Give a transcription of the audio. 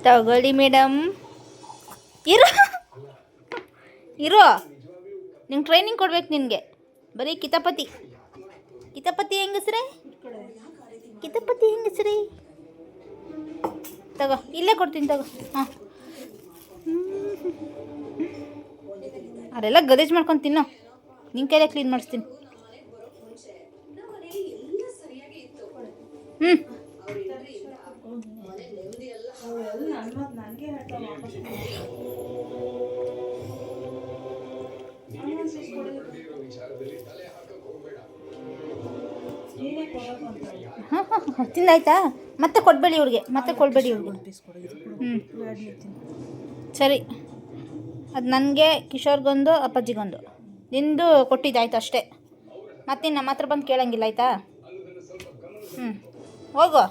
ತಗೊಳ್ಳಿ ಮೇಡಮ್. ಇರು ಇರು, ನಿಂಗೆ ಟ್ರೈನಿಂಗ್ ಕೊಡ್ಬೇಕು. ನಿನಗೆ ಬರೀ ಕಿತಾಪತಿ ಹೆಂಗಸ್ರೆ, ಕಿತಾಪತಿ ಹೆಂಗಸ್ರೆ. ತಗೋ, ಇಲ್ಲೇ ಕೊಡ್ತೀನಿ ತಗೋ. ಹಾಂ, ಅದೆಲ್ಲ ಗಲೀಜು ಮಾಡ್ಕೊಂಡು ತಿನ್ನೋ. ನಿನ್ನ ಕೈಲೇ ಕ್ಲೀನ್ ಮಾಡಿಸ್ತೀನಿ. ಹ್ಞೂ, ಹಾಂ ಹಾಂ ಹಾಂ, ತಿಂದಾಯ್ತಾ? ಮತ್ತೆ ಕೊಡಬೇಡಿ ಇವ್ರಿಗೆ, ಮತ್ತೆ ಕೊಡಬೇಡಿ ಇವ್ರಿಗೆ. ಹ್ಞೂ, ಸರಿ. ಅದು ನನಗೆ, ಕಿಶೋರ್ಗೊಂದು, ಅಪ್ಪಾಜಿಗೊಂದು. ನಿಂದು ಕೊಟ್ಟಿದ್ದಾಯ್ತು ಅಷ್ಟೇ. ಮತ್ತೆ ನಮ್ಮ ಹತ್ರ ಬಂದು ಕೇಳಂಗಿಲ್ಲ, ಆಯಿತಾ? ಹ್ಞೂ, ಹೋಗು.